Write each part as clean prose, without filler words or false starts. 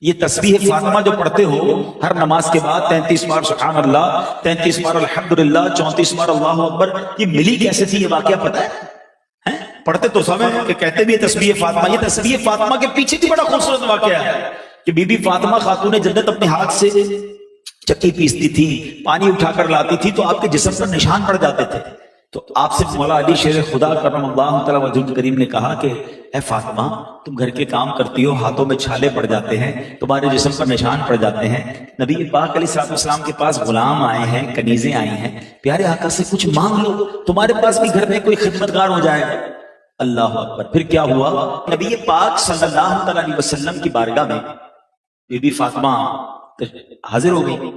یہ تسبیح فاطمہ جو پڑھتے ہو ہر نماز کے بعد 33 بار سبحان اللہ، 33 بار الحمدللہ، 34 بار اللہ اکبر، یہ ملی کیسے تھی یہ واقعہ پتہ ہے؟ پڑھتے تو سب ہیں کہ کہتے بھی تسبیح فاطمہ. یہ تسبیح فاطمہ کے پیچھے بھی بڑا خوبصورت واقعہ ہے کہ بی بی فاطمہ خاتون جنت اپنے ہاتھ سے چکی پیستی تھی، پانی اٹھا کر لاتی تھی تو آپ کے جسم پر نشان پڑ جاتے تھے. تو آپ سے مولا علی شیر خدا کرم اللہ تعالی وجہ کریم نے کہا کہ اے فاطمہ تم گھر کے کام کرتی ہو، ہاتھوں میں چھالے پڑ جاتے ہیں، تمہارے جسم پر نشان پڑ جاتے ہیں. نبی پاک علیہ السلام کے پاس غلام آئے ہیں، کنیزیں آئی ہیں، پیارے آقا سے کچھ مانگ لو، تمہارے پاس بھی گھر میں کوئی خدمتگار ہو جائے. اللہ اکبر. پھر کیا ہوا؟ نبی پاک صلی اللہ علیہ وسلم کی بارگاہ میں بی بی فاطمہ حاضر ہو گئی،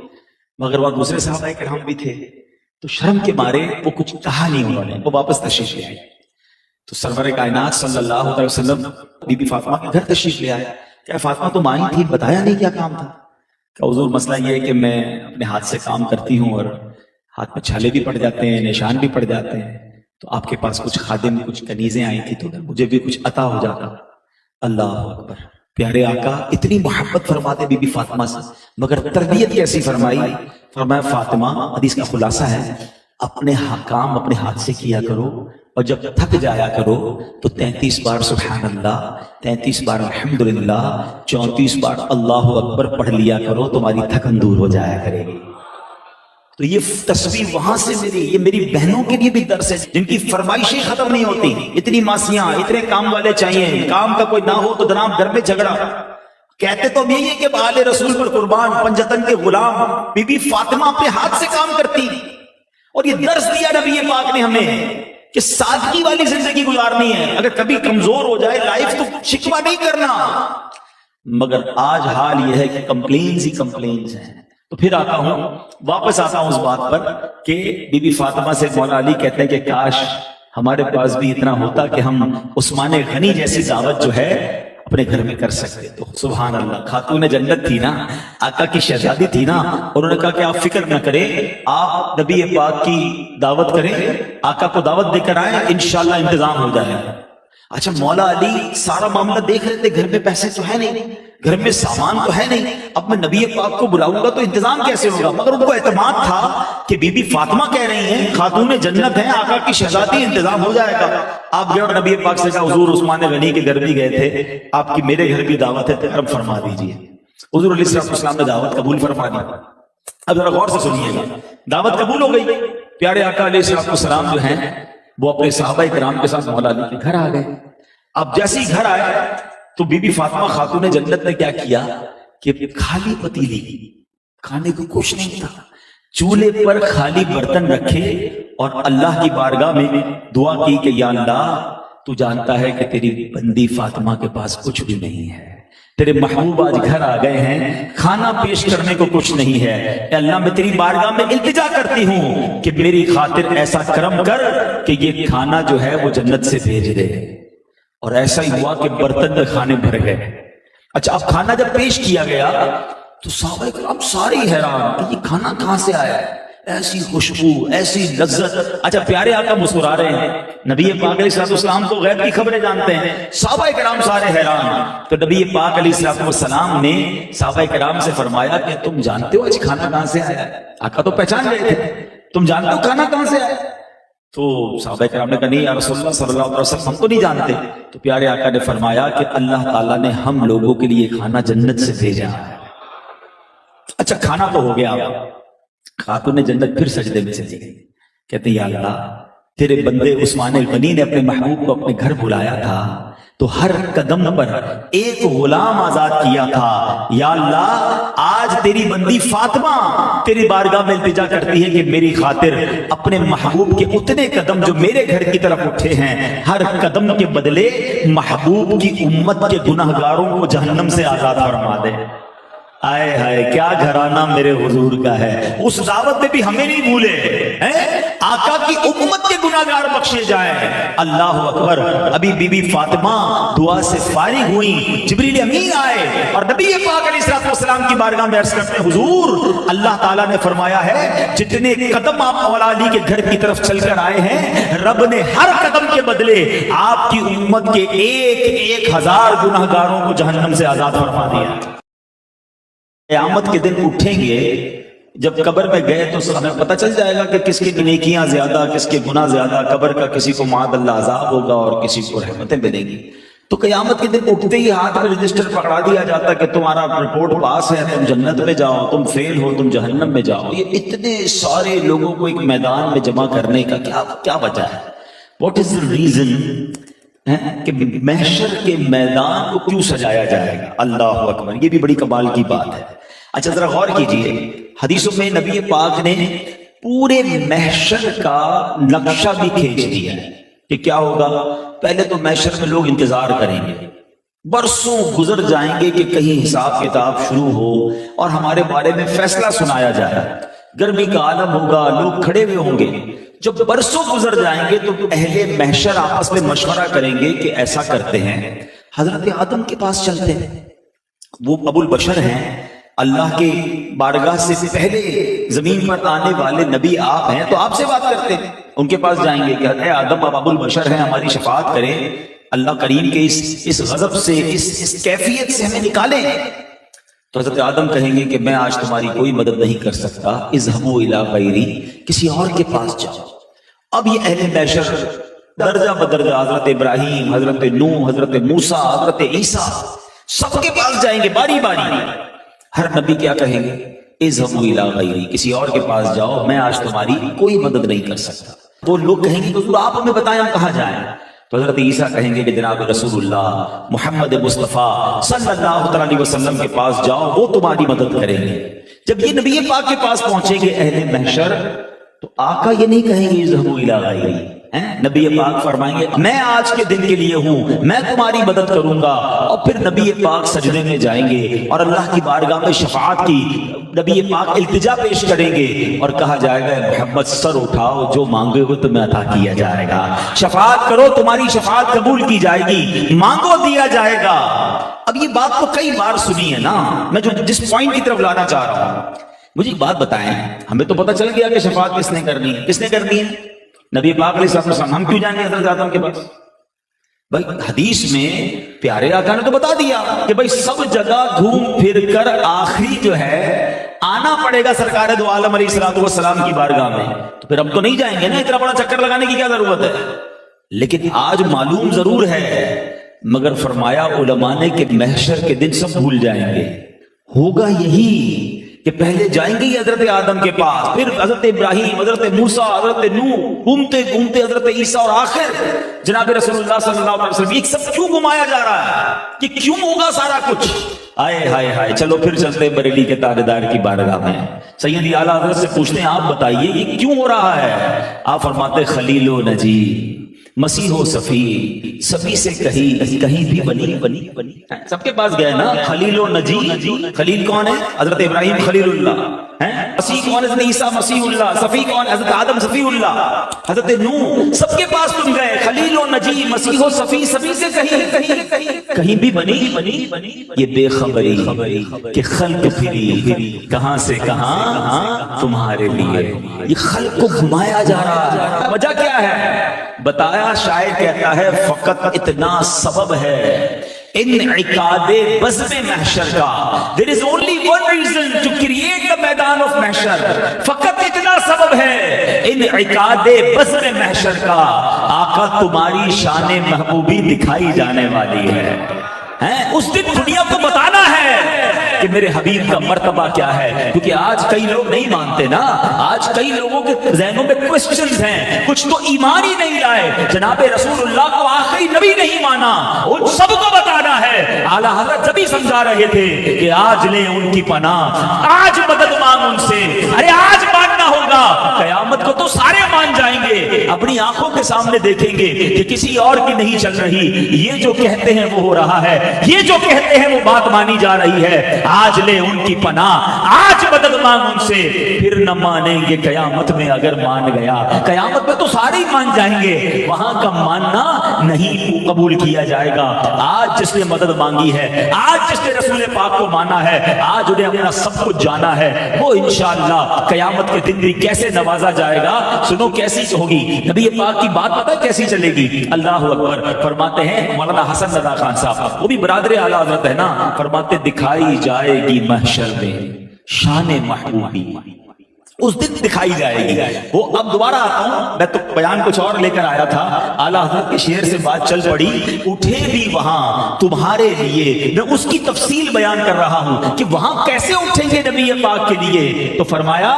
مگر وہاں دوسرے صحابہ کرام بھی تھے تو شرم کے مارے وہ کچھ کہا نہیں، انہوں نے وہ واپس تشریف لے آئے. تو سرور کائنات صلی اللہ علیہ وسلم بی بی فاطمہ کے گھر تشریف لے آئے. کیا فاطمہ تم آئی تھی، بتایا نہیں کیا کام تھا؟ کہ حضور مسئلہ یہ ہے کہ میں اپنے ہاتھ سے کام کرتی ہوں اور ہاتھ میں چھالے بھی پڑ جاتے ہیں، نشان بھی پڑ جاتے ہیں، تو آپ کے پاس کچھ خادم کچھ کنیزیں آئی تھی تو مجھے بھی کچھ عطا ہو جاتا. اللہ اکبر. پیارے آقا اتنی محبت فرماتے بی بی فاطمہ سے، مگر تربیت کیسی فرمائی؟ فرمایا فاطمہ، حدیث کا خلاصہ ہے، اپنے کام اپنے ہاتھ سے کیا کرو اور جب تھک جایا کرو تو 33 بار سبحان اللہ، 33 بار الحمدللہ، 34 بار اللہ اکبر پڑھ لیا کرو، تمہاری تھکن دور ہو جایا کرے گی. تو یہ تسبیح وہاں سے یہ میری بہنوں کے لیے بھی درس ہے جن کی فرمائشیں ختم نہیں ہوتی. اتنی ماسیاں، اتنے کام والے چاہیے، کام کا کوئی نہ ہو تو جناب گھر میں جھگڑا. کہتے تو یہی ہے کہ آل رسول پر قربان، پنجتن کے غلام بی بی فاطمہ اپنے ہاتھ سے کام کرتی. اور یہ درس دیا نبی پاک نے ہمیں کہ سادگی والی زندگی گزارنی ہے. اگر کبھی کمزور ہو جائے لائف تو شکوہ نہیں کرنا. مگر آج حال یہ ہے کہ کمپلینز ہی کمپلینز ہیں. تو پھر واپس آتا ہوں اس بات پر کہ بی بی فاطمہ سے مولا علی کہتے ہیں کہ کاش ہمارے پاس بھی اتنا ہوتا کہ ہم عثمان غنی جیسی دعوت جو ہے اپنے گھر میں کر سکتے. تو سبحان اللہ، خاتون جنت تھی نا، آقا کی شہزادی تھی نا، اور انہوں نے کہا کہ آپ فکر نہ کریں، آپ نبی پاک کی دعوت کریں، آقا کو دعوت دے کر آئیں، انشاءاللہ انتظام ہو جائے گا. اچھا مولا علی سارا معاملہ دیکھ رہے تھے، گھر میں پیسے تو ہے نہیں، گھر میں سامان تو ہے نہیں، اب میں نبی پاک کو بلاؤں گا تو انتظام کیسے ہوگا؟ مگر ان کو اعتماد تھا کہ بی بی فاطمہ کہہ رہی ہیں، خاتون جنت ہیں، آقا کی شہزادی، انتظام ہو جائے گا. آپ گئے اور نبی پاک سے کہا حضور عثمان غنی کے گھر بھی گئے تھے، آپ کی میرے گھر بھی دعوت ہے، تکرم فرما دیجیے. حضور علیہ السلام نے دعوت قبول فرما دی. اب ذرا غور سے سنیے گا، دعوت قبول ہو گئی. پیارے آقا علیہ السلام جو ہیں وہ اپنے صحابہ کرام کے ساتھ مولا علی کے گھر آ گئے. اب جیسے ہی گھر آئے تو بی بی فاطمہ خاتون جنت نے کیا کیا کہ خالی پتیلی، کھانے کو کچھ نہیں تھا، چولہے پر خالی برتن رکھے اور اللہ کی بارگاہ میں دعا کی کہ یا اللہ تو جانتا ہے کہ تیری بندی فاطمہ کے پاس کچھ بھی نہیں ہے، تیرے محبوب آج گھر آ گئے ہیں، کھانا پیش کرنے کو کچھ نہیں ہے، اے اللہ میں تیری بارگاہ میں التجا کرتی ہوں کہ میری خاطر ایسا کرم کر کہ یہ کھانا جو ہے وہ جنت سے بھیج دے. اور ایسا ہی ہوا کہ برتن میں کھانے بھر گئے. اچھا اب کھانا جب پیش کیا گیا تو صحابہ کرام سارے حیران کہ یہ کھانا کہاں سے آیا ہے، ایسی خوشبو، ایسی لذت. اچھا پیارے آقا مسکرا رہے ہیں، نبی پاک علیہ السلام تو غیب کی خبریں جانتے ہیں، صحابہ کرام سارے حیران. تو نبی پاک علیہ السلام نے صحابہ کرام سے فرمایا کہ تم جانتے ہو آج کھانا کہاں سے آیا ہے؟ آقا تو پہچان گئے تھے، تم جانتے ہو کھانا کہاں سے آیا؟ تو صحابہ کرام نے کہا نہیں یا رسول اللہ صلی اللہ علیہ وسلم ہم تو نہیں جانتے. تو پیارے آقا نے فرمایا کہ اللہ تعالیٰ نے ہم لوگوں کے لیے کھانا جنت سے بھیجا ہے. اچھا کھانا تو ہو گیا. خاتون جنت پھر سجدے میں چلی گئی، کہتے یا اللہ تیرے بندے عثمان غنی نے اپنے محبوب کو اپنے گھر بلایا تھا تو ہر قدم پر ایک غلام آزاد کیا تھا. یا اللہ آج تیری بندی فاطمہ تیری بارگاہ میں التجا کرتی ہے کہ میری خاطر اپنے محبوب کے اتنے قدم جو میرے گھر کی طرف اٹھے ہیں، ہر قدم کے بدلے محبوب کی امت کے گناہگاروں کو جہنم سے آزاد فرما دے. آئے ہائے کیا گھرانہ میرے حضور کا ہے. اس دعوت میں بھی ہمیں نہیں بھولے، آقا کی امت کے گناہگار بخشے جائیں. اللہ اکبر. ابھی بی بی فاطمہ دعا سے فارغ ہوئی، جبریل امین آئے اور نبی پاک علیہ السلام کی بارگاہ میں عرض کرتے ہیں حضور اللہ تعالیٰ نے فرمایا ہے جتنے قدم آپ مولا علی کے گھر کی طرف چل کر آئے ہیں، رب نے ہر قدم کے بدلے آپ کی امت کے 1000 گناہگاروں کو جہنم سے آزاد فرما دیا. قیامت کے دن اٹھیں گے، جب قبر میں گئے تو ہمیں پتہ چل جائے گا کہ کس کی نیکیاں زیادہ، کس کے گناہ زیادہ. قبر کا کسی کو معاذ اللہ عذاب ہوگا اور کسی کو رحمتیں ملیں گی. تو قیامت کے دن اٹھتے ہی ہاتھ میں رجسٹر پکڑا دیا جاتا کہ تمہارا رپورٹ پاس ہے، تم جنت میں جاؤ، تم فیل ہو تم جہنم میں جاؤ. یہ اتنے سارے لوگوں کو ایک میدان میں جمع کرنے کا کیا وجہ ہے؟ واٹ از the reason کہ محشر کے میدان کو کیوں سجایا جائے گا؟ اللہ اکبر، یہ بھی بڑی کمال کی بات ہے. اچھا ذرا غور کیجئے، حدیثوں میں نبی پاک نے پورے محشر کا نقشہ بھی کھینچ دیا ہے کہ کیا ہوگا. پہلے تو محشر میں لوگ انتظار کریں گے، برسوں گزر جائیں گے کہ کہیں حساب کتاب شروع ہو اور ہمارے بارے میں فیصلہ سنایا جائے. گرمی کا عالم ہوگا، لوگ کھڑے ہوئے ہوں گے. جب برسوں گزر جائیں گے تو اہل محشر آپس میں مشورہ کریں گے کہ ایسا کرتے ہیں، حضرت آدم کے پاس چلتے ہیں، وہ ابو البشر ہیں، اللہ کے بارگاہ سے پہلے زمین پر آنے والے نبی آپ ہیں، تو آپ سے بات کرتے ہیں. ان کے پاس جائیں گے کہ اے آدم آپ ابو البشر ہیں، ہماری شفاعت کریں، اللہ کریم کے اس غضب سے، اس کیفیت سے ہمیں نکالیں. تو حضرت آدم کہیں گے کہ میں آج تمہاری کوئی مدد نہیں کر سکتا، اذهبوا الی غیری، کسی اور کے پاس جاؤ. اب یہ اہل محشر درجہ بدرجہ، حضرت ابراہیم، حضرت نوح، حضرت موسیٰ، حضرت عیسیٰ، سب کے پاس جائیں گے باری باری. ہر نبی کیا کہیں گے؟ اذهبوا الی غیری، کسی اور کے پاس جاؤ، میں آج تمہاری کوئی مدد نہیں کر سکتا. تو لوگ کہیں گے حضور آپ ہمیں بتائیں ہم کہاں جائیں. تو حضرت عیسیٰ کہیں گے کہ جناب رسول اللہ محمد مصطفیٰ صلی اللہ علیہ وسلم کے پاس جاؤ، وہ تمہاری مدد کریں گے. جب یہ نبی پاک کے پاس پہنچیں گے اہل محشر، تو آقا یہ نہیں کہیں گے اذهبوا الی غیری، نبی پاک فرمائیں گے میں آج کے دن کے لیے ہوں، میں تمہاری مدد کروں گا. اور پھر نبی پاک سجدے میں جائیں گے اور اللہ کی بارگاہ میں شفاعت کی نبی پاک التجا پیش کریں گے اور کہا جائے گا محمد سر اٹھاؤ، جو مانگے گے تمہیں عطا کیا جائے گا. شفاعت کرو، تمہاری شفاعت قبول کی جائے گی، مانگو دیا جائے گا. اب یہ بات تو کئی بار سنی ہے نا. میں جس پوائنٹ کی طرف لانا چاہ رہا ہوں، مجھے ایک بات بتائیں، ہمیں تو پتہ چل گیا کہ شفاعت کس نے کرنی ہے، کس نے کرنی ہے؟ نبی پاک علیہ السلام. ہم کیوں جائیں گے حضرت آدم کے پاس؟ بھائی حدیث میں پیارے آقا نے تو بتا دیا کہ بھائی سب جگہ گھوم پھر کر آخری جو ہے آنا پڑے گا سرکار دو عالم علیہ السلام کی بارگاہ میں. تو پھر اب تو نہیں جائیں گے نا، اتنا بڑا چکر لگانے کی کیا ضرورت ہے. لیکن آج معلوم ضرور ہے، مگر فرمایا علماء نے کہ محشر کے دن سب بھول جائیں گے. ہوگا یہی کہ پہلے جائیں گے حضرت آدم کے پاس، پھر حضرت ابراہیم، حضرت موسیٰ، حضرت نوح، گھومتے گھومتے حضرت عیسیٰ، اور آخر جناب رسول اللہ صلی اللہ علیہ وسلم. یہ سب کیوں گھمایا جا رہا ہے کہ کیوں ہوگا سارا کچھ؟ آئے ہائے ہائے. چلو پھر چلتے بریلی کے تابعدار کی بارگاہ میں، سیدی اعلیٰ حضرت سے پوچھتے ہیں آپ بتائیے یہ کیوں ہو رہا ہے؟ آپ فرماتے خلیل و نجی، مسیح و صفی، سبھی سے کہیں بھی بنی. سب کے پاس گئے نا. خلیل و نجی، خلیل کون ہے؟ حضرت ابراہیم خلیل اللہ. مسیح کون؟ حضرت عیسیٰ مسیح اللہ. صفی کون؟ حضرت آدم صفی اللہ. حضرت نوح، سب کے پاس تم گئے. خلیل و نجی، مسیح و صفی، سبھی سے کہیں بھی بنی. یہ بے خبری کہ خلق پھری کہاں سے کہاں تمہارے لیے. یہ خلق کو گھمایا جا رہا ہے. وجہ کیا ہے؟ بتایا شاعر کہتا ہے فقط اتنا سبب ہے انعقاد بزم محشر کا. There is only one reason to create the میدان of محشر. فقط اتنا سبب ہے انعقاد بزم محشر کا. آقا تمہاری شان محبوبی دکھائی جانے والی ہے. اس دن دنیا کو بتانا ہے کہ میرے حبیب کا مرتبہ کیا ہے. کیونکہ آج کئی لوگ نہیں مانتے نا. آج کئی لوگوں کے ذہنوں میں کوسچنز ہیں، کچھ تو ایمان ہی نہیں لائے، جناب رسول اللہ کو آخری نبی نہیں مانا. ان سب کو بتانا ہے. اعلیٰ حضرت جب ہی سمجھا رہے تھے کہ آج لیں ان کی پناہ، آج مدد مانگ ان سے. ارے آج ماننا ہوگا، قیامت کو تو سارے مان جائیں گے، اپنی آنکھوں کے سامنے دیکھیں گے کہ کسی اور کی نہیں چل رہی. یہ جو کہتے ہیں وہ ہو رہا ہے، یہ جو کہتے ہیں وہ بات مانی جا رہی ہے. آج لے ان کی پناہ، آج مدد مانگ ان سے. پھر نہ مانیں گے قیامت میں. اگر مان گیا قیامت میں تو سارے ہی مان جائیں گے، وہاں کا ماننا نہیں قبول کیا جائے گا. آج جس نے مدد مانگی ہے، آج جس نے رسول پاک کو مانا ہے، آج انہیں اپنا سب کچھ جانا ہے، وہ انشاءاللہ قیامت کے دن بھی کیسے نوازا جائے گا، سنو کیسی ہوگی نبی پاک کی بات، پتہ کیسی چلے گی؟ اللہ اکبر۔ فرماتے ہیں مولانا حسن رضا خان صاحب، وہ بھی برادر اعلیٰ حضرت ہے نا، فرماتے دکھائی جائے گی محشر میں شان محبوبی، اس دن دکھائی جائے گی وہ۔ اب دوبارہ آتا ہوں، میں تو بیان کچھ اور لے کر آیا تھا، اعلیٰ حضرت کے شعر سے بات چل پڑی، اٹھے بھی وہاں تمہارے لیے، میں اس کی تفصیل بیان کر رہا ہوں کہ وہاں کیسے اٹھیں گے نبی پاک کے لیے۔ تو فرمایا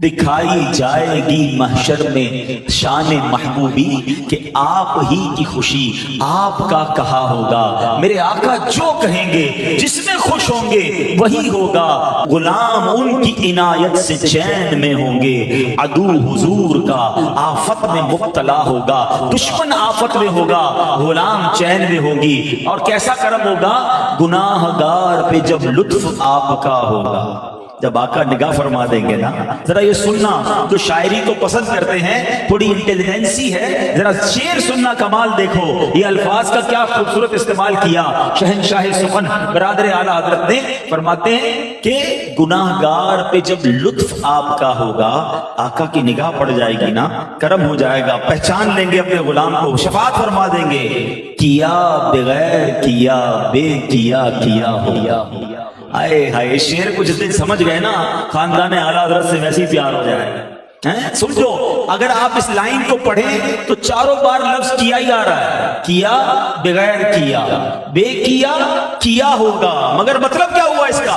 دکھائی جائے گی محشر میں شان محبوبی، کہ آپ ہی کی خوشی آپ کا کہا ہوگا، میرے آقا جو کہیں گے جس میں خوش ہوں گے وہی ہوگا، غلام ان کی عنایت سے چین میں ہوں گے، عدو حضور کا آفت میں مبتلا ہوگا، دشمن آفت میں ہوگا، غلام چین میں ہوگی، اور کیسا کرم ہوگا، گناہ گار پہ جب لطف آپ کا ہوگا۔ جب آقا نگاہ فرما دیں گے نا، ذرا یہ سننا، جو شاعری کو پسند کرتے ہیں، تھوڑی انٹیلیجنسی ہے، ذرا شعر سننا، کمال دیکھو، یہ الفاظ کا کیا خوبصورت استعمال کیا شہنشاہ سخن برادر اعلیٰ حضرت نے۔ فرماتے ہیں کہ گناہ گار پہ جب لطف آپ کا ہوگا، آقا کی نگاہ پڑ جائے گی نا، کرم ہو جائے گا، پہچان لیں گے اپنے غلام کو، شفاعت فرما دیں گے، کیا بغیر کیا بے کیا کیا ہو۔ آئے ہائے، شعر کو جس دن سمجھ گئے نا، خاندان اعلیٰ حضرت سے ویسے ہی پیار ہو جائے گا۔ سمجھو، اگر آپ اس لائن کو پڑھیں تو چاروں بار لفظ کیا ہی آ رہا ہے، کیا بغیر کیا بے کیا کیا ہوگا، مگر مطلب کیا ہوا اس کا؟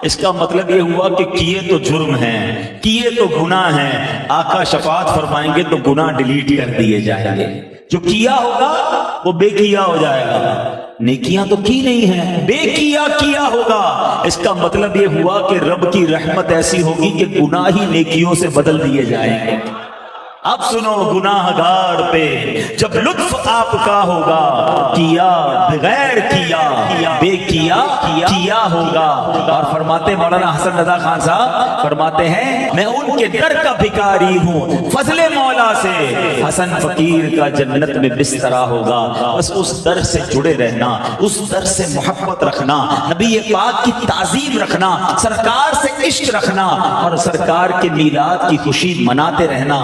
اس کا مطلب یہ ہوا کہ کیے تو جرم ہیں، کیے تو گناہ ہیں، آقا شفاعت فرمائیں گے تو گناہ ڈیلیٹ کر دیے جائیں گے، جو کیا ہوگا وہ بے کیا ہو جائے گا، نیکیاں تو کی نہیں ہیں، بے کیا کیا ہوگا۔ اس کا مطلب یہ ہوا کہ رب کی رحمت ایسی ہوگی کہ گناہ ہی نیکیوں سے بدل دیے جائیں گے۔ اب سنو، گناہ گار پہ جب لطف آپ کا ہوگا، کیا بغیر کیا بے کیا کیا ہوگا۔ اور فرماتے مولانا حسن رضا خان صاحب فرماتے ہیں، میں ان کے در کا بھکاری ہوں، فضل مولا سے حسن فقیر کا جنت میں بسترا ہوگا۔ بس اس در سے جڑے رہنا، اس در سے محبت رکھنا، نبی پاک کی تعظیم رکھنا، سرکار سے عشق رکھنا، اور سرکار کے میلاد کی خوشی مناتے رہنا۔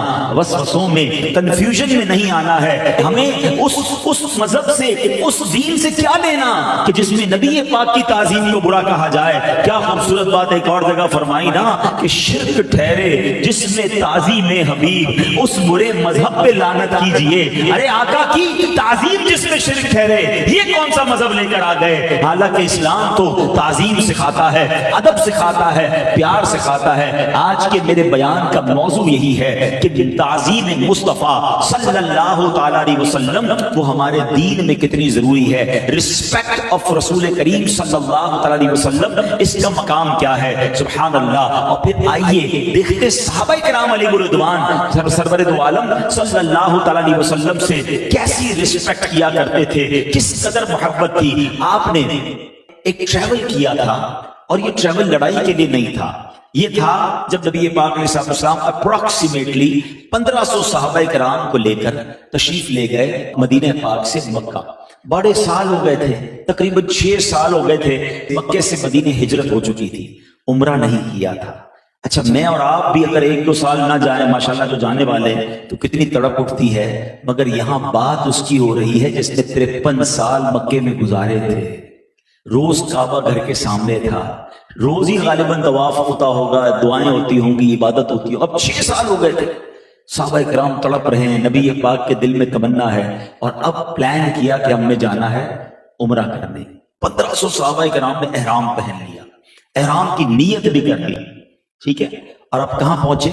وسوسوں میں، کنفیوژن میں نہیں آنا ہے، ہمیں اس مذہب سے، اس دین سے کیا لینا کہ جس میں نبی پاک کی تعظیم کو برا کہا جائے۔ کیا خوبصورت بات ایک اور جگہ فرمائی نا کہ شرک ٹھہرے جس میں تعظیم حبیب، اس برے مذہب پہ لعنت کیجئے۔ ارے آقا کی تعظیم جس میں شرک ٹھہرے، یہ کون سا مذہب لے کر آ گئے؟ حالانکہ اسلام تو تعظیم سکھاتا ہے، ادب سکھاتا ہے، پیار سکھاتا ہے۔ آج کے میرے بیان کا موضوع یہی ہے کہ تعظیم مصطفیٰ صلی اللہ تعالی علیہ وسلم وہ ہمارے دین میں کتنی ضروری ہے۔ رسپیکٹ آف رسول کریم صلی اللہ تعالی علیہ وسلم، اس کا مقام کیا ہے؟ سبحان اللہ۔ اور پھر آئیے دیکھتے صحابہ کرام علیہ رضوان سرور دو عالم صلی اللہ تعالی علیہ وسلم سے کیسی رسپیکٹ کیا کرتے تھے، کس قدر محبت تھی۔ آپ نے ایک ٹریول کیا تھا، اور یہ ٹریول لڑائی کے لیے نہیں تھا، یہ تھا جب نبی پاک علیہ السلام اپروکسیمیٹلی 1500 صحابہ کرام کو لے کر تشریف لے گئے مدینہ پاک سے مکہ۔ بڑے سال ہو گئے تھے، تقریباً 6 سال ہو گئے تھے، مکے سے مدینہ ہجرت ہو چکی تھی، عمرہ نہیں کیا تھا۔ اچھا، میں اور آپ بھی اگر 1-2 سال نہ جائیں، ماشاءاللہ جو جانے والے، تو کتنی تڑپ اٹھتی ہے، مگر یہاں بات اس کی ہو رہی ہے جس نے 53 سال مکے میں گزارے تھے، روز کعبہ گھر کے سامنے تھا، روز ہی غالباً طواف ہوتا ہوگا، دعائیں ہوتی ہوں گی، عبادت ہوتی ہو۔ اب 6 سال ہو گئے تھے، صحابہ کرام تڑپ رہے ہیں، نبی پاک کے دل میں تمنا ہے، اور اب پلان کیا کہ ہم نے جانا ہے عمرہ کرنے۔ 1500 صحابہ کرام نے احرام پہن لیا، احرام کی نیت بھی کر لی، ٹھیک ہے۔ اور اب کہاں پہنچے؟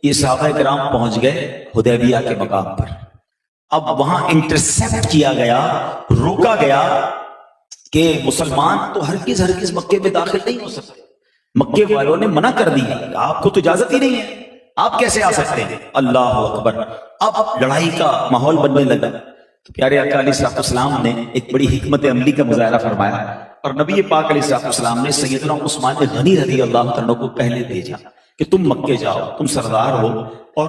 یہ صحابہ کرام پہنچ گئے حدیبیہ کے مقام پر۔ اب وہاں انٹرسیپٹ کیا گیا، روکا گیا کہ مسلمان تو ہرگز مکے میں داخل نہیں ہو سکتے۔ مکے والوں نے منع کر دیا، آپ کو تو اجازت ہی نہیں ہے، آپ کیسے آ سکتے ہیں؟ اللہ اکبر۔ اب لڑائی کا ماحول بننے لگا تو پیارے آقا علیہ السلام نے ایک بڑی حکمت عملی کا مظاہرہ فرمایا، اور نبی پاک علیہ السلام نے سیدنا عثمان غنی رضی اللہ عنہ کو پہلے بھیجا کہ تم مکے جاؤ، تم سردار ہو، اور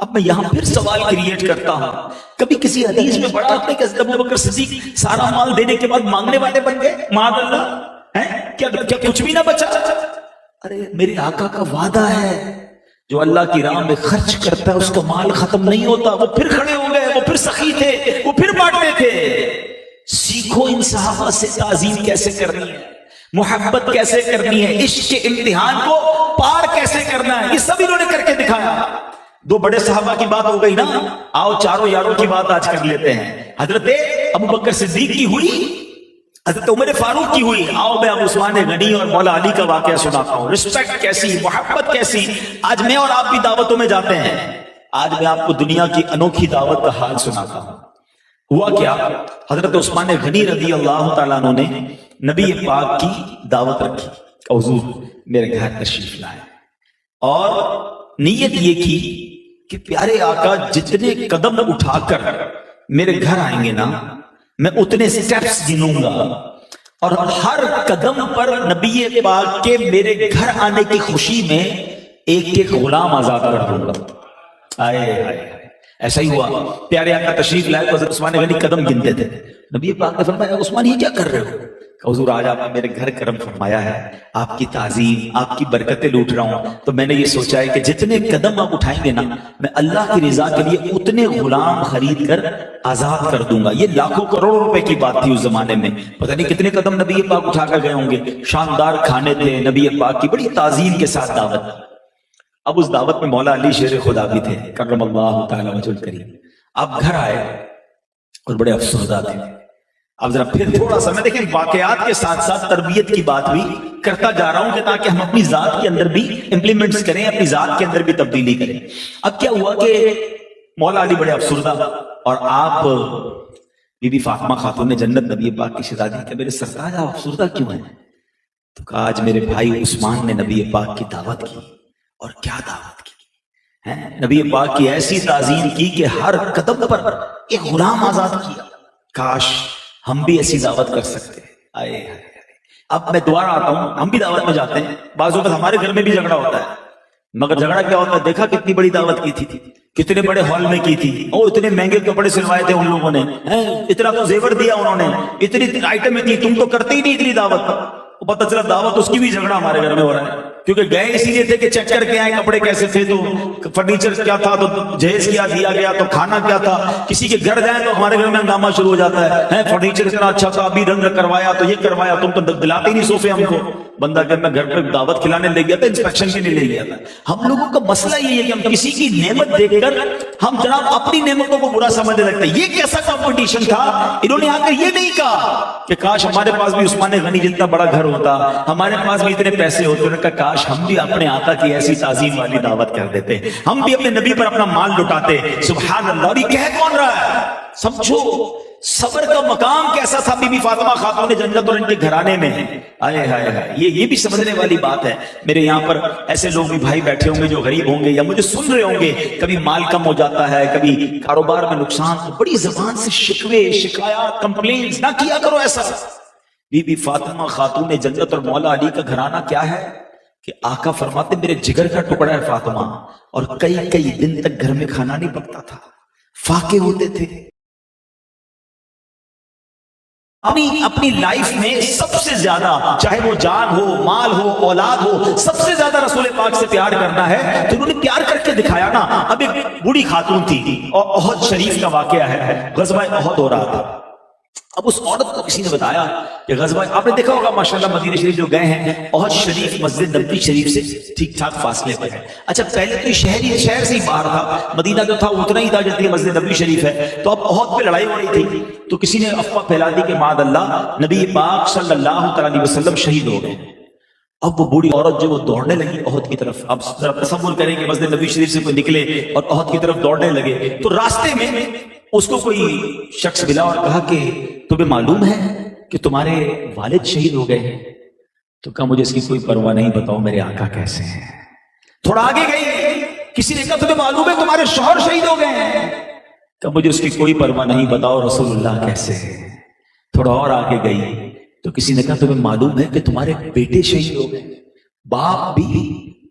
اب میں یہاں پھر سوال کریٹ کرتا ہوں، کبھی کسی حدیث میں پڑھا آپ نے کہ حضرت ابو بکر صدیق سارا مال دینے کے بعد مانگنے والے بن گئے؟ معاذ اللہ، کیا کچھ بھی نہ بچا؟ ارے میرے آقا کا وعدہ ہے جو اللہ کی راہ میں خرچ کرتا ہے اس کا مال ختم نہیں ہوتا۔ وہ پھر کھڑے ہو گئے، وہ پھر سخی تھے، وہ پھر بانٹتے تھے۔ سیکھو ان صحابہ سے تعظیم کیسے کرنی ہے، محبت کیسے کرنی ہے، عشق کے امتحان کو پار کیسے کرنا ہے، یہ سب انہوں نے کر کے دکھایا۔ دو بڑے صحابہ کی بات ہو گئی نا، آؤ چاروں یاروں کی بات آج کر لیتے ہیں۔ حضرت ابو بکر صدیق کی ہوئی، حضرت عمر فاروق کی ہوئی، آؤ میں اب عثمان غنی اور مولا علی کا واقعہ سناتا ہوں۔ رسپیکٹ کیسی، محبت کیسی۔ آج میں اور آپ بھی دعوتوں میں جاتے ہیں، آج میں آپ کو دنیا کی انوکھی دعوت کا حال سناتا ہوں۔ ہوا کیا، حضرت عثمان غنی رضی اللہ تعالیٰ عنہ نے نبی پاک کی دعوت رکھی، حضور میرے گھر تشریف لائے، اور نیت یہ کی کہ پیارے آقا جتنے قدم اٹھا کر میرے گھر آئیں گے نا میں اتنے سٹیپس گنوں گا، اور ہر قدم پر نبی پاک کے میرے گھر آنے کی خوشی میں ایک ایک غلام آزاد کر دوں گا۔ آئے ایسا ہی ہوا، پیارے آقا تشریف لائے تو حضرت عثمان غنی قدم گنتے تھے۔ نبی پاک نے فرمایا عثمان یہ کیا کر رہے ہو؟ کہ حضور آج آپ نے میرے گھر کرم فرمایا ہے، آپ کی تعظیم، آپ کی برکتیں لوٹ رہا ہوں، تو میں نے یہ سوچا ہے کہ جتنے قدم آپ اٹھائیں گے نا میں اللہ کی رضا کے لیے اتنے غلام خرید کر آزاد کر دوں گا۔ یہ لاکھوں کروڑوں روپے کی بات تھی اس زمانے میں، پتہ نہیں کتنے قدم نبی پاک اٹھا کر گئے ہوں گے۔ شاندار کھانے تھے، نبی پاک کی بڑی تعظیم کے ساتھ دعوت۔ اب اس دعوت میں مولا علی شیر خدا بھی تھے کرم اللہ تعالی وجہ الکریم۔ آپ گھر آئے اور بڑے افسردہ تھے۔ اب ذرا پھر تھوڑا سا میں دیکھیں واقعات کے ساتھ ساتھ تربیت کی بات بھی کرتا جا رہا ہوں کہ تاکہ ہم اپنی ذات کے اندر بھی امپلیمنٹس کریں، اپنی ذات کے اندر بھی تبدیلی کریں۔ اب کیا ہوا کہ مولا علی بڑے افسردہ، اور آپ بی بی فاطمہ خاتون جنت نبی پاک کی شہزادی کہ میرے سرتاج آپ افسردہ کیوں ہیں؟ تو کہا آج میرے بھائی عثمان نے نبی پاک کی دعوت کی، اور کیا دعوت کی، نبی پاک کی ایسی تعظیم کی کہ ہر قدم پر ایک غلام آزاد کیا۔ کاش ہم بھی ایسی دعوت کر سکتے۔ آئے اب میں دوبارہ آتا ہوں، ہم بھی دعوت میں جاتے ہیں، بعض اوقات ہمارے گھر میں بھی جھگڑا ہوتا ہے، مگر جھگڑا کیا ہوتا ہے؟ دیکھا کتنی بڑی دعوت کی تھی، کتنے بڑے ہال میں کی تھی، اور اتنے مہنگے کپڑے سلوائے تھے ان لوگوں نے، اتنا تو زیور دیا انہوں نے، اتنی آئٹمیں دی، تم تو کرتے ہی نہیں اتنی دعوت۔ پتہ چلا دعوت اس کی بھی جھگڑا ہمارے گھر میں ہو رہا ہے، کیونکہ گئے اسی لیے تھے کہ چیک کر کے آئے کپڑے کیسے تھے، تو فرنیچر کیا تھا، تو جہیز کیا دیا گیا، تو کھانا کیا تھا۔ کسی کے گھر جائیں تو ہمارے گھر میں ہنگامہ شروع ہو جاتا ہے، فرنیچر اتنا اچھا تھا، ابھی رنگ کروایا تو یہ کروایا، تم تو دلاتے ہی نہیں صوفے ہم کو۔ بندہ کہ میں گھر پہ دعوت کھلانے لے گیا تھا، انسپیکشن کے لیے لے گیا تھا۔ ہم لوگوں کا مسئلہ یہ ہے کہ ہم کسی کی نعمت دیکھ کر ہم جناب اپنی نعمتوں کو برا سمجھنے لگتے ہیں۔ یہ کیسا کمپٹیشن تھا؟ انہوں نے آ کر یہ نہیں کہا کہ کاش ہمارے پاس بھی عثمان غنی جتنا بڑا گھر ہوتا، ہمارے پاس بھی اتنے پیسے ہوتے، انہوں نے کہا کاش ہم بھی اپنے آقا کی ایسی تعظیم والی دعوت کر دیتے، ہم بھی اپنے نبی پر اپنا مال لٹاتے۔ سبحان اللہ۔ یہ کہہ کون رہا ہے؟ سمجھو صبر کا مقام کیسا تھا بی بی فاطمہ خاتون جنت اور ان کے گھرانے میں۔ آئے ہائے ہائے، یہ بھی سمجھنے والی بات ہے۔ میرے یہاں پر ایسے لوگ بھی بھائی بیٹھے ہوں گے جو غریب ہوں گے یا مجھے سن رہے ہوں گے، کبھی مال کم ہو جاتا ہے، کبھی کاروبار میں نقصان، تو بڑی زبان سے شکوے، شکایات، کمپلینز نہ کیا کرو ایسا۔ بی بی فاطمہ خاتون جنت اور مولا علی کا گھرانہ کیا ہے کہ آقا فرماتے میرے جگر کا ٹکڑا ہے فاطمہ، اور کئی کئی دن تک گھر میں کھانا نہیں پکتا تھا، فاقے ہوتے تھے۔ اپنی لائف میں سب سے زیادہ، چاہے وہ جان ہو، مال ہو، اولاد ہو، سب سے زیادہ رسول پاک سے پیار کرنا ہے تو انہوں نے پیار کر کے دکھایا نا۔ اب ایک بوڑھی خاتون تھی، اور احد شریف کا واقعہ ہے، غزوہ احد ہو رہا تھا۔ اب اس عورت کو کسی نے بتایا کہ غزوہ، آپ نے دیکھا ہوگا ماشاءاللہ مدینہ شریف جو گئے ہیں، احد شریف مسجد نبوی شریف سے ٹھیک ٹھاک فاصلے پر ہے۔ اچھا پہلے تو یہ شہر سے ہی باہر تھا، مدینہ جو تھا اتنا ہی تھا جتنی مسجد نبوی شریف ہے۔ تو اب احد پہ لڑائی ہو رہی تھی، تو کسی نے افواہ پھیلا دی کہ معاذ اللہ نبی پاک صلی اللہ علیہ وسلم شہید ہو گئے۔ اب وہ بوڑھی عورت جو وہ دوڑنے لگی احد کی طرف۔ اب ذرا تصور کریں کہ مسجد نبوی شریف سے کوئی نکلے اور احد کی طرف دوڑنے لگے، تو راستے میں اس کو کوئی شخص ملا اور کہا کہ تمہیں معلوم ہے کہ تمہارے والد شہید ہو گئے ہیں؟ تو کہا مجھے اس کی کوئی پرواہ نہیں، بتاؤ میرے آقا کیسے ہیں۔ تھوڑا آگے گئی، کسی نے کہا تمہیں معلوم ہے تمہارے شوہر شہید ہو گئے ہیں؟ کہا مجھے اس کی کوئی پرواہ نہیں، بتاؤ رسول اللہ کیسے ہیں۔ تھوڑا اور آگے گئی تو کسی نے کہا تمہیں معلوم ہے کہ تمہارے بیٹے شہید ہو گئے؟ باپ بھی،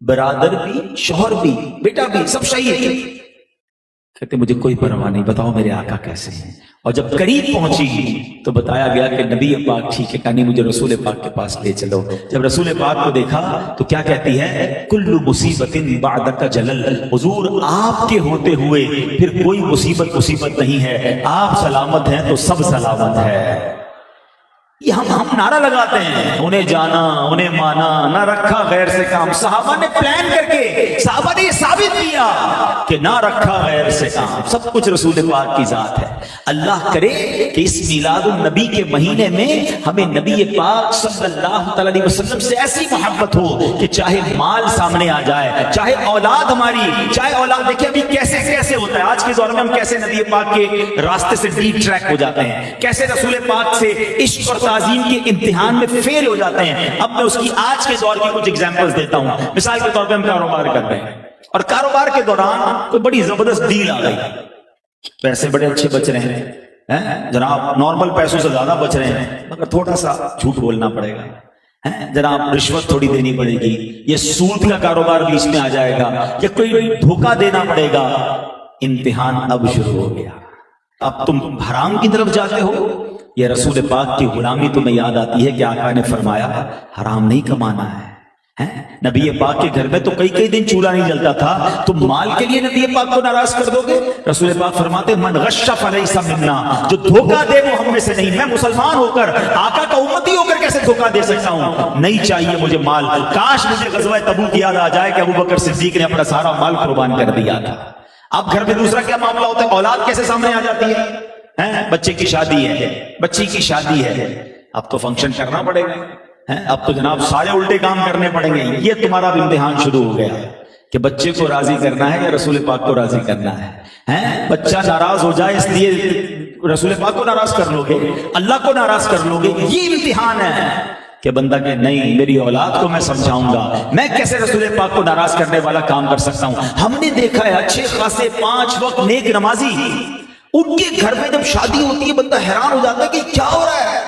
برادر بھی، شوہر بھی، بیٹا بھی، سب شہید۔ کہتے مجھے کوئی پرواہ نہیں، بتاؤ میرے آقا کیسے ہیں. اور جب قریب پہنچی تو بتایا گیا کہ نبی پاک ٹھیک ہے، کہانی مجھے رسول پاک کے پاس لے چلو. جب رسول پاک کو دیکھا تو کیا کہتی ہے؟ کل مصیبت بعدک جلل، حضور آپ کے ہوتے ہوئے پھر کوئی مصیبت نہیں ہے، آپ سلامت ہیں تو سب سلامت ہے. یہ ہم نعرہ لگاتے ہیں، انہیں جانا انہیں مانا، نہ رکھا غیر سے کام. صحابہ نے پلان کر کے، صحابہ نے یہ ثابت کیا کہ نہ رکھا غیر سے کام، سب کچھ رسول پاک کی ذات ہے. اللہ کرے کہ اس میلاد النبی کے مہینے میں ہمیں نبی پاک صلی اللہ تعالی علیہ وسلم سے ایسی محبت ہو کہ چاہے مال سامنے آ جائے، چاہے اولاد ہماری، چاہے اولاد. دیکھیں ابھی کیسے ہوتا ہے آج کے دور میں، ہم کیسے نبی پاک کے راستے سے ڈی ٹریک ہو جاتے ہیں، کیسے رسول پاک سے عشق اور تعظیم کے امتحان میں فیل ہو جاتے ہیں. اب میں اس کی آج کے دور کی کچھ ایگزامپلز دیتا ہوں. مثال کے طور پہ ہم کاروبار کر رہے ہیں اور کاروبار کے دوران کوئی بڑی زبردست ڈیل آ گئی، پیسے بڑے اچھے بچ رہے ہیں جناب، نارمل پیسوں سے زیادہ بچ رہے ہیں، مگر تھوڑا سا جھوٹ بولنا پڑے گا جناب، رشوت تھوڑی دینی پڑے گی، یہ سود کا کاروبار بیچ میں آ جائے گا، یا کوئی دھوکہ دینا پڑے گا. امتحان اب شروع ہو گیا، اب تم حرام کی طرف جاتے ہو. یہ رسول پاک کی غلامی تمہیں یاد آتی ہے کہ آقا نے فرمایا حرام نہیں کمانا ہے. نبی پاک کے گھر میں تو کئی دن چولہا نہیں جلتا تھا، تم مال کے لیے نبی پاک کو ناراض کر دو گے. رسول پاک فرماتے من غش فلیس منا، جو دھوکہ دے وہ ہم میں سے نہیں. میں مسلمان ہو کر، آقا کا امتی ہو کر کیسے دھوکہ دے سکتا ہوں؟ نہیں چاہیے مجھے مال. کاش مجھے غزوہ تبوک یاد آ جائے کہ ابو بکر صدیق نے اپنا سارا مال قربان کر دیا تھا. اب گھر میں دوسرا کیا معاملہ ہوتا ہے؟ اولاد کیسے سامنے آ جاتی ہے. بچے کی شادی ہے، بچی کی شادی ہے، اب تو فنکشن کرنا پڑے گا، اب تو جناب سارے الٹے کام کرنے پڑیں گے. یہ تمہارا بھی امتحان شروع ہو گیا کہ بچے کو راضی کرنا ہے یا رسول پاک کو راضی کرنا ہے. بچہ ناراض ہو جائے اس لیے رسول پاک کو ناراض کر لو گے، اللہ کو ناراض کر لو گے. یہ امتحان ہے کہ بندہ کہ نہیں، میری اولاد کو میں سمجھاؤں گا، میں کیسے رسول پاک کو ناراض کرنے والا کام کر سکتا ہوں. ہم نے دیکھا ہے اچھے خاصے 5 وقت نیک نمازی، ان کے گھر میں جب شادی ہوتی ہے بندہ حیران ہو جاتا ہے کہ کیا ہو رہا ہے،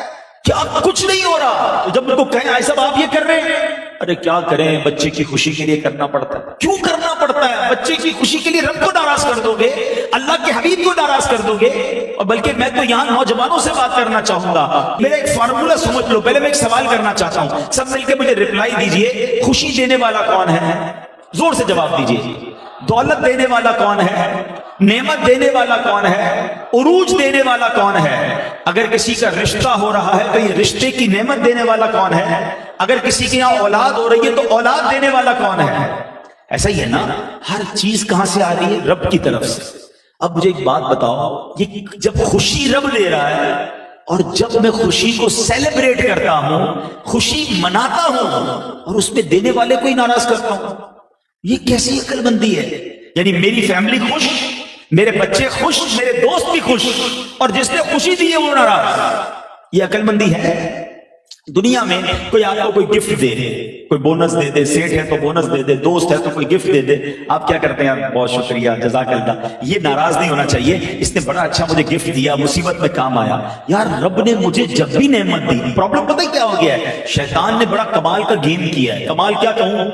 کیا کچھ نہیں ہو رہا. تو جب ان کو کہیں آئے صاحب آپ یہ کر رہے ہیں، ارے کیا کریں، بچے کی خوشی کے لیے کرنا پڑتا ہے. کیوں کرنا پڑتا ہے؟ بچے کی خوشی کے لیے رب کو ناراض کر دو گے، اللہ کے حبیب کو ناراض کر دو گے. اور بلکہ میں تو یہاں نوجوانوں سے بات کرنا چاہوں گا. میرا ایک فارمولہ سمجھ لو. پہلے میں ایک سوال کرنا چاہتا ہوں، سب مل کے مجھے ریپلائی دیجئے. خوشی دینے والا کون ہے؟ زور سے جواب دیجئے. دولت دینے والا کون ہے؟ نعمت دینے والا کون ہے؟ عروج دینے والا کون ہے؟ اگر کسی کا رشتہ ہو رہا ہے تو یہ رشتے کی نعمت دینے والا کون ہے؟ اگر کسی کے یہاں اولاد ہو رہی ہے تو اولاد دینے والا کون ہے؟ ایسا ہی ہے نا، ہر چیز کہاں سے آ رہی ہے؟ رب کی طرف سے. اب مجھے ایک بات بتاؤ، یہ جب خوشی رب دے رہا ہے اور جب میں خوشی کو سیلیبریٹ کرتا ہوں، خوشی مناتا ہوں اور اس میں دینے والے کو ہی ناراض کرتا ہوں، یہ کیسی عقل مندی ہے؟ یعنی میری فیملی خوش، میرے بچے خوش، میرے دوست بھی خوش، اور جس نے خوشی دی ہے وہ ناراض. یہ عقل مندی ہے؟ دنیا میں کوئی آپ کو کوئی گفٹ دے دے، کوئی بونس دے دے، سیٹ ہے تو بونس دے دے، دوست ہے تو کوئی گفٹ دے دے، آپ کیا کرتے ہیں؟ بہت شکریہ، جزاک اللہ. یہ ناراض نہیں ہونا چاہیے، اس نے بڑا اچھا مجھے گفٹ دیا، مصیبت میں کام آیا. یار رب نے مجھے جب بھی نعمت دی، پرابلم پتہ ہے کیا ہو گیا ہے؟ شیطان نے بڑا کمال کا گیم کیا ہے. کمال کیا کہوں،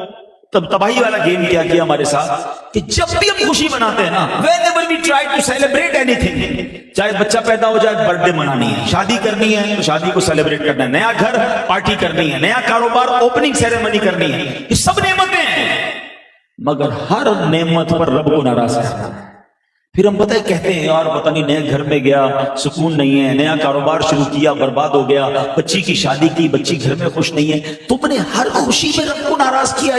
تب تباہی والا گیم کیا ہمارے ساتھ کہ جب بھی ہم خوشی مناتے ہیں نا، whenever we try to celebrate anything، چاہے بچہ پیدا ہو جائے، برتھ ڈے منانی ہے، شادی کرنی ہے تو شادی کو سیلیبریٹ کرنا ہے، نیا گھر پارٹی کرنی ہے، نیا کاروبار اوپننگ سیریمنی کرنی ہے، یہ سب نعمتیں ہیں، مگر ہر نعمت پر رب کو ناراض کرنا ہے. پھر ہم پتہ ہے کہتے ہیں یار پتہ نہیں نئے گھر میں گیا سکون نہیں ہے، نیا کاروبار شروع کیا برباد ہو گیا، بچی کی شادی کی بچی گھر میں خوش نہیں ہے. تم نے ہر خوشی میں رب کو ناراض کیا.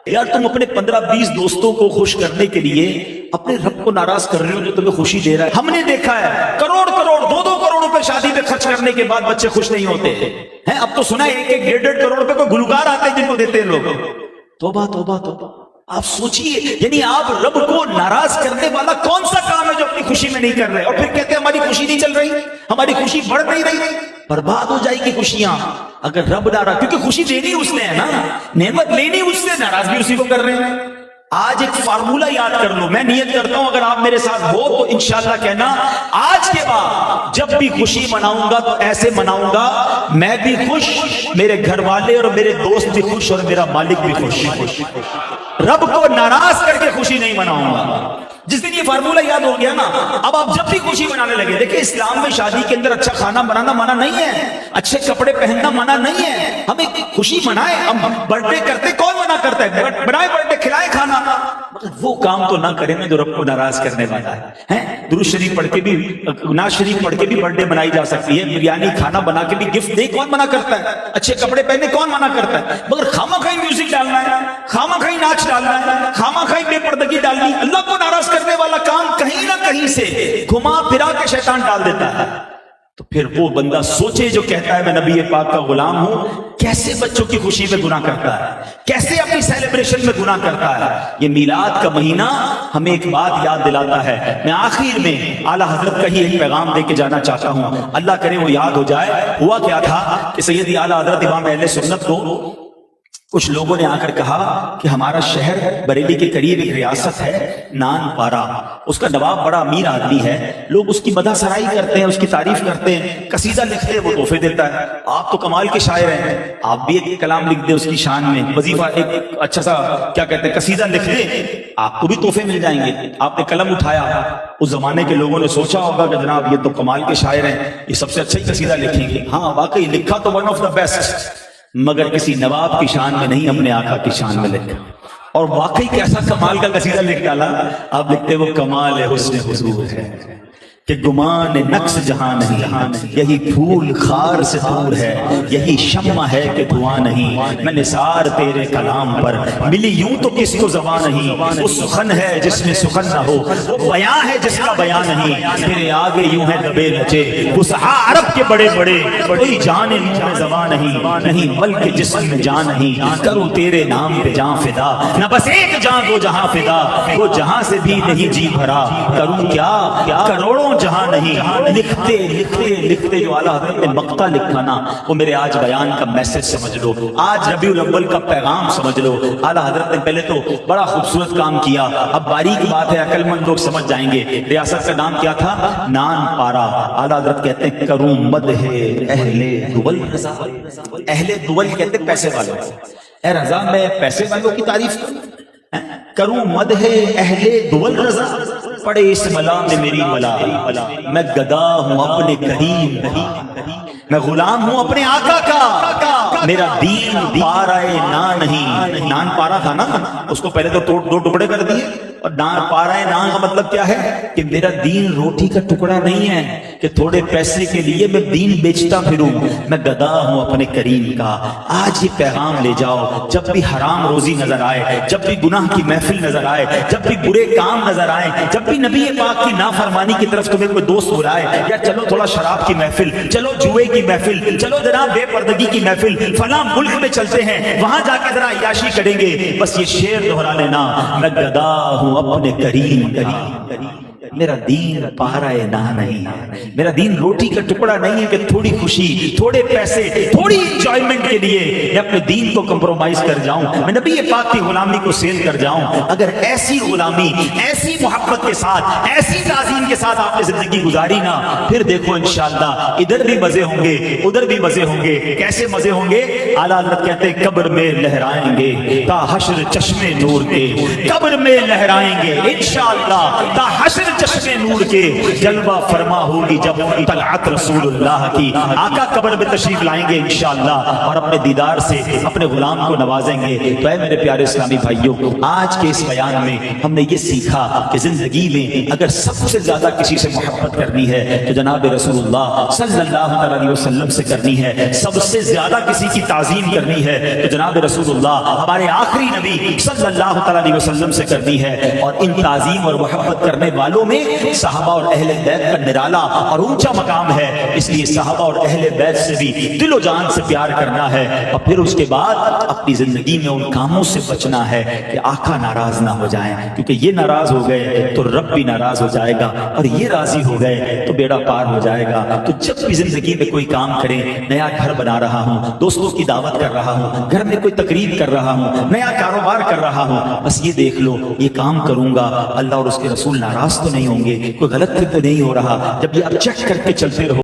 یار تم اپنے 15-20 دوستوں کو خوش کرنے کے لیے اپنے رب کو ناراض کر رہے ہو جو تمہیں خوشی دے رہا ہے. ہم نے دیکھا ہے کروڑ 2 کروڑ روپے شادی پہ خرچ کرنے کے بعد بچے خوش نہیں ہوتے ہیں. اب تو سنا ہے 1.5 کروڑ روپے کوئی گلوکار آتے ہیں جن کو دیتے ہیں لوگ. توبہ توبہ توبہ. آپ سوچئے، یعنی آپ رب کو ناراض کرنے والا کون سا کام ہے جو اپنی خوشی میں نہیں کر رہے، اور پھر کہتے ہیں ہماری خوشی نہیں چل رہی، ہماری خوشی بڑھ نہیں رہی. برباد ہو جائے گی خوشیاں اگر رب ناراض، کیونکہ خوشی دینی اس نے ہے نا، نعمت لینی اس سے، ناراض بھی اسی کو کر رہے ہیں. آج ایک فارمولہ یاد کر لو، میں نیت کرتا ہوں اگر آپ میرے ساتھ ہو تو انشاءاللہ کہنا آج کے بعد جب بھی خوشی مناؤں گا تو ایسے مناؤں گا میں بھی خوش، میرے گھر والے اور میرے دوست بھی خوش اور میرا مالک بھی خوش. رب کو ناراض کر کے خوشی نہیں مناؤں گا. جس دن یہ فارمولہ یاد ہو گیا نا، اب آپ جب بھی خوشی منانے لگے. دیکھیں اسلام میں شادی کے اندر اچھا کھانا بنانا منع نہیں ہے، اچھے کپڑے پہننا منع نہیں ہے، ہمیں خوشی منائے. ہم برتھ ڈے کرتے، کون منع کرتا ہے؟ بنائے برتھ ڈے، کھلائے کھانا، مگر وہ کام تو نہ کریں نا جو رب کو ناراض کرنے والا ہے. درود شریف پڑھ کے بھی، نعت شریف پڑھ کے بھی برتھ ڈے منائی جا سکتی ہے، بریانی کھانا بنا کے بھی گفٹ دے، کون منع کرتا ہے؟ اچھے کپڑے پہنے کون منع کرتا ہے؟ مگر خواہ خواہ میوزک ڈالنا ہے، خواہ خواہ ناچ ڈالنا ہے، خواہ خواہ بے پردگی ڈالنی، اللہ کو ناراض کرنے والا کام کہیں نہ کہیں سے گھما پھرا کے شیطان ڈال دیتا ہے. تو پھر وہ بندہ سوچے جو کہتا ہے میں نبی پاک کا غلام ہوں، کیسے بچوں کی خوشی میں گناہ کرتا ہے، کیسے اپنی سیلیبریشن میں گناہ کرتا ہے. یہ میلاد کا مہینہ ہمیں ایک بات یاد دلاتا ہے. میں آخر میں اعلیٰ حضرت کا ہی ایک پیغام دے کے جانا چاہتا ہوں، اللہ کرے وہ یاد ہو جائے. ہوا کیا تھا کہ سیدی اعلیٰ حضرت امام اہل سنت کو کچھ لوگوں نے آ کر کہا کہ ہمارا شہر بریلی کے قریب ایک ریاست ہے نان پارا، اس کا نواب بڑا امیر آدمی ہے، لوگ اس کی مدح سرائی کرتے ہیں، اس کی تعریف کرتے ہیں، قصیدہ لکھتے ہیں، وہ تحفے دیتا ہے. آپ تو کمال کے شاعر ہیں، آپ بھی ایک کلام لکھ دیں اس کی شان میں، وظیفہ ایک اچھا سا کیا کہتے ہیں قصیدہ لکھ دیں، آپ کو بھی تحفے مل جائیں گے. آپ نے قلم اٹھایا، اس زمانے کے لوگوں نے سوچا ہوگا کہ جناب یہ تو کمال کے شاعر ہیں، یہ سب سے اچھا ہی قصیدہ لکھیں گے. ہاں واقعی لکھا تو ون آف دا بیسٹ، مگر کسی نواب کی شان میں نہیں، اپنے آقا کی شان میں لکھا. اور واقعی کیسا کمال کا قصیدہ لکھ ڈالا. آپ لکھتے وہ کمال حسن حضور ہے کہ گمان نقص جہاں نہیں، یہی پھول خار سے دور ہے، یہی شمع ہے کہ دعا نہیں. میں نثار تیرے کلام پر ملی یوں تو کس کو زبان نہیں، وہ سخن ہے جس میں سخن نہ ہو، وہ بیان ہے جس کا بیان نہیں. تیرے آگے یوں ہے دبے نچے فصحا عرب کے بڑے بڑے، کوئی جان منہ میں زبان نہیں بلکہ جسم میں جان نہیں. کروں تیرے نام پہ جان فدا، نہ بس ایک جان دو جہاں فدا، وہ جہاں سے بھی نہیں جی بھرا. کروں کیا کروڑوں جہاں نہیں. لکھتے لکھتے لکھتے جو اعلیٰ حضرت نے مقطع لکھا نا، وہ میرے آج بیان کا میسج سمجھ لو، آج ربیع الاول کا پیغام سمجھ لو. اعلیٰ حضرت نے پہلے تو بڑا خوبصورت کام کیا، اب باریک بات ہے، عقل مند لوگ سمجھ جائیں گے. ریاست کا نام کیا تھا؟ نان پارا. اعلیٰ حضرت کہتے ہیں کروں مدح اہل دول رضا. اہل دول کہتے ہیں پیسے والوں. اے رضا میں پیسے والوں کی تعریف کروں مدح اہل دول رضا. پڑے اس ملا میں میری ملا، میں گدا ہوں اپنے کریم، میں غلام ہوں اپنے آقا کا. میرا دین پارا نان نہیں. نان پارا تھا نا، اس کو پہلے تو دو ٹکڑے کر دیے. اور نان پارا نان کا مطلب کیا ہے کہ میرا دین روٹی کا ٹکڑا نہیں ہے کہ تھوڑے پیسے کے لیے میں دین بیچتا پھروں. میں گدا ہوں اپنے کریم کا. آج یہ پیغام لے جاؤ، جب بھی حرام روزی نظر آئے، جب بھی گناہ کی محفل نظر آئے، جب بھی برے کام نظر آئے، جب بھی نبی پاک کی نافرمانی کی طرف تمہیں کوئی دوست بلائے، یا چلو تھوڑا شراب کی محفل، چلو جوئے کی محفل، چلو جناب بے پردگی کی محفل، فلاں ملک میں چلتے ہیں وہاں جا کے ذرا عیاشی کریں گے، بس یہ شعر دہرا لینا، میں گدا ہوں اپنے کریم کا. میرا دین پارا نہ نہیں، میرا دین روٹی کا ٹکڑا نہیں ہے کہ تھوڑی خوشی، تھوڑے پیسے، تھوڑی انجوائمنٹ کے لیے میں اپنے دین کو کمپرومائز کر جاؤں، میں نبی پاک کی غلامی کو سیل کر جاؤں. اگر ایسی غلامی، ایسی محبت کے ساتھ، ایسی تعظیم کے ساتھ آپ نے زندگی گزاری نا، پھر دیکھو انشاءاللہ ادھر بھی مزے ہوں گے، ادھر بھی مزے ہوں گے. کیسے مزے ہوں گے؟ اعلیٰ حضرت کہتے ہیں قبر میں لہرائیں گے تا حشر چشمے نور کے. قبر میں لہرائیں گے انشاءاللہ تا حشر چشمے نور کے. جلوہ فرما ہوگی جب طلعت رسول اللہ کی. آقا قبر میں تشریف لائیں گے انشاءاللہ اور اپنے دیدار سے اپنے غلام کو نوازیں گے. تو اے میرے پیارے اسلامی بھائیوں، آج کے اس بیان میں ہم نے یہ سیکھا کہ زندگی میں اگر سب سے زیادہ کسی سے محبت کرنی ہے تو جناب رسول اللہ صلی اللہ علیہ وسلم سے کرنی ہے. سب سے زیادہ کسی کی تعظیم کرنی ہے تو جناب رسول اللہ ہمارے آخری نبی صلی اللہ علیہ وسلم سے کرنی ہے. اور ان تعظیم اور محبت کرنے والوں میں صحابہ اور اہل بیت کا نرالا اور اونچا مقام ہے. اس لیے صحابہ اور اہل بیت سے بھی دل و جان سے پیار کرنا ہے، اور پھر اس کے بعد اپنی زندگی میں ان کاموں سے بچنا ہے کہ آقا ناراض نہ ہو جائیں، کیونکہ یہ ناراض ہو گئے تو رب بھی ناراض ہو جائے گا، اور یہ راضی ہو گئے تو بیڑا پار ہو جائے گا. تو جب بھی زندگی میں کوئی کام کریں، نیا گھر بنا رہا ہوں، دوستوں کی دعوت کر رہا ہوں، گھر میں کوئی تقریب کر رہا ہوں، نیا کاروبار کر رہا ہوں، بس یہ دیکھ لو یہ کام کروں گا اللہ اور اس کے رسول ناراض تو نہیں ہوں گے، کوئی غلط تو نہیں ہو رہا. جب یہ اب چیک کر کے چلتے رہو